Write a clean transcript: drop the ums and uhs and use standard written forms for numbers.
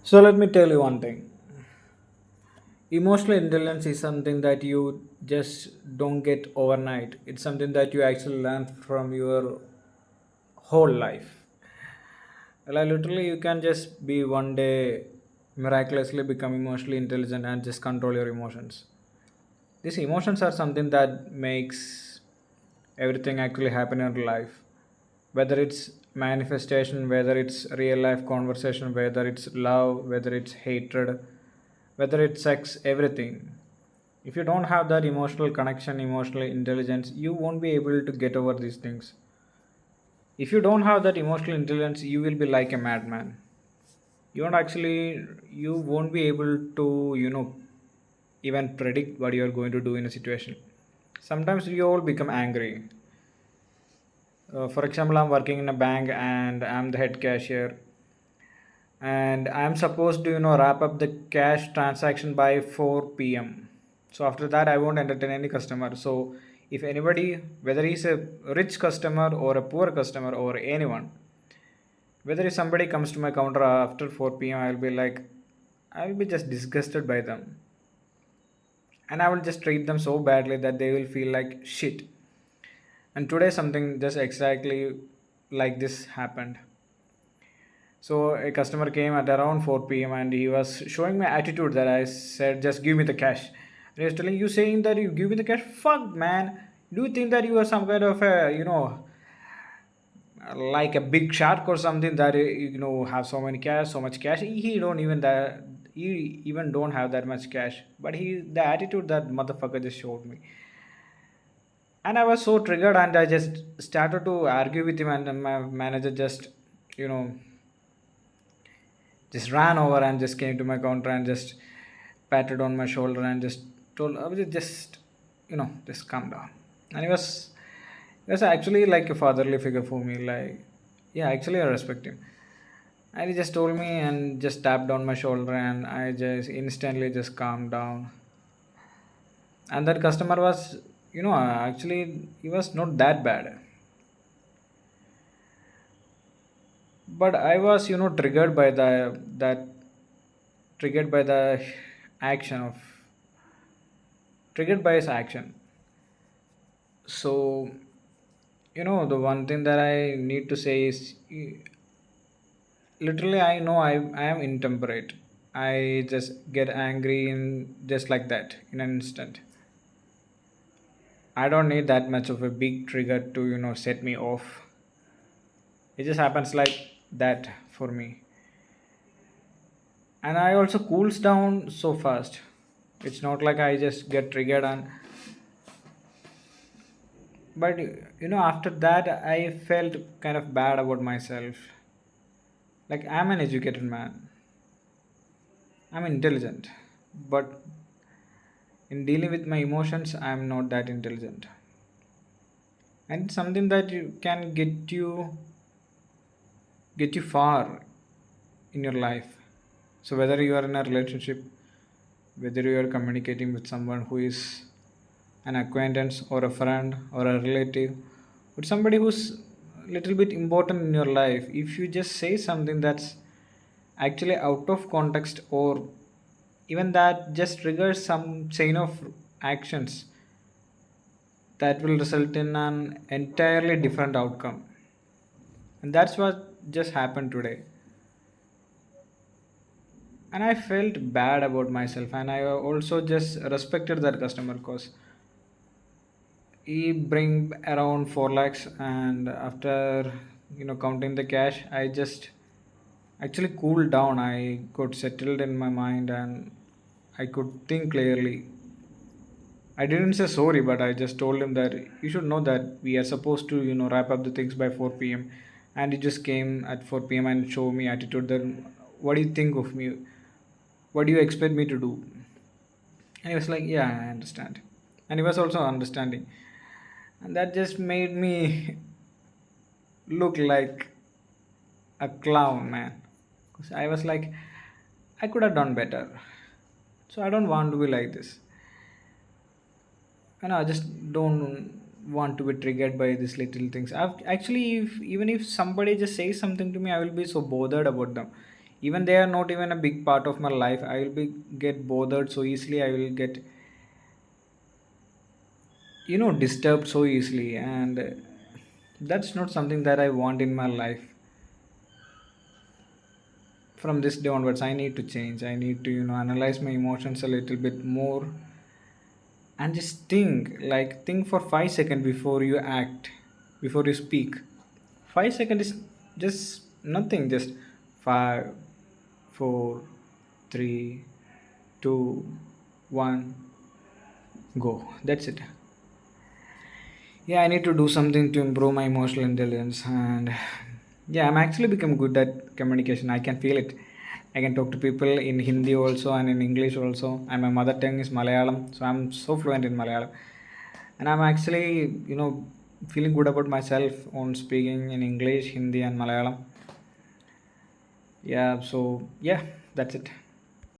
So let me tell you one thing. Emotional intelligence is something that you just don't get overnight. It's something that you actually learn from your whole life. Like literally, you can just be one day miraculously become emotionally intelligent and just control your emotions. These emotions are something that makes everything actually happen in your life. Whether it's manifestation, whether it's real life conversation, whether it's love, whether it's hatred, whether it's sex, everything. If you don't have that emotional connection, emotional intelligence, you won't be able to get over these things. If you don't have that emotional intelligence, you will be like a madman. You won't be able to even predict what you are going to do in a situation. Sometimes we all become angry. For example, I'm working in a bank and I'm the head cashier, and I'm supposed to wrap up the cash transaction by 4 p.m. So after that I won't entertain any customer. So if anybody, whether he's a rich customer or a poor customer or anyone, whether if somebody comes to my counter after 4 p.m., I'll be just disgusted by them, and I will just treat them so badly that they will feel like shit. And today something just exactly like this happened. So a customer came at around 4 p.m. and he was showing me attitude that I said, just give me the cash. And he was telling, you saying that you give me the cash? Fuck, man. Do you think that you are some kind of a, like a big shark or something that have so many cash, so much cash? He don't even that. He even don't have that much cash. But the attitude that motherfucker just showed me, and I was so triggered, and I just started to argue with him, and then my manager just, you know, just ran over and just came to my counter and just patted on my shoulder and just told, I was just, just calm down. And he was actually like a fatherly figure for me. Like, yeah, actually, I respect him. And he just told me and just tapped on my shoulder, and I just instantly just calmed down. And that customer was, actually, he was not that bad. But I was, triggered by the action of triggered by his action. So, the one thing that I need to say is literally, I know I am intemperate. I just get angry in just like that in an instant. I don't need that much of a big trigger to, set me off. It just happens like that for me. And I also cools down so fast. It's not like I just get triggered, but after that I felt kind of bad about myself. Like, I'm an educated man, I'm intelligent, but in dealing with my emotions I'm not that intelligent. And it's something that you can get you far in your life. So whether you are in a relationship, whether you are communicating with someone who is an acquaintance or a friend or a relative or somebody who's a little bit important in your life, if you just say something that's actually out of context, or even that just triggers some chain of actions that will result in an entirely different outcome. And that's what just happened today. And I felt bad about myself, and I also just respected that customer because he bring around 4 lakhs, and after counting the cash, I just actually cooled down. I got settled in my mind, and I could think clearly. I didn't say sorry, but I just told him that you should know that we are supposed to wrap up the things by 4 p.m. And he just came at 4 p.m. and showed me attitude that, what do you think of me, what do you expect me to do? And he was like, yeah, I understand. And he was also understanding. And that just made me look like a clown, man. 'Cause I was like, I could have done better. So I don't want to be like this. And I just don't want to be triggered by these little things. I've actually, if even if somebody just says something to me, I will be so bothered about them. Even they are not even a big part of my life, I will be get bothered so easily. I will get disturbed so easily, and that's not something that I want in my life. From this day onwards, I need to change. I need to analyze my emotions a little bit more, and just think for 5 seconds before you act, before you speak. 5 seconds is just nothing. Just five, four, three, two, one, go. That's it. Yeah, I need to do something to improve my emotional intelligence. And yeah, I'm actually become good at communication. I can feel it. I can talk to people in Hindi also and in English also, and my mother tongue is Malayalam, so I'm so fluent in Malayalam. And I'm actually feeling good about myself on speaking in English, Hindi and Malayalam. Yeah, so yeah, that's it.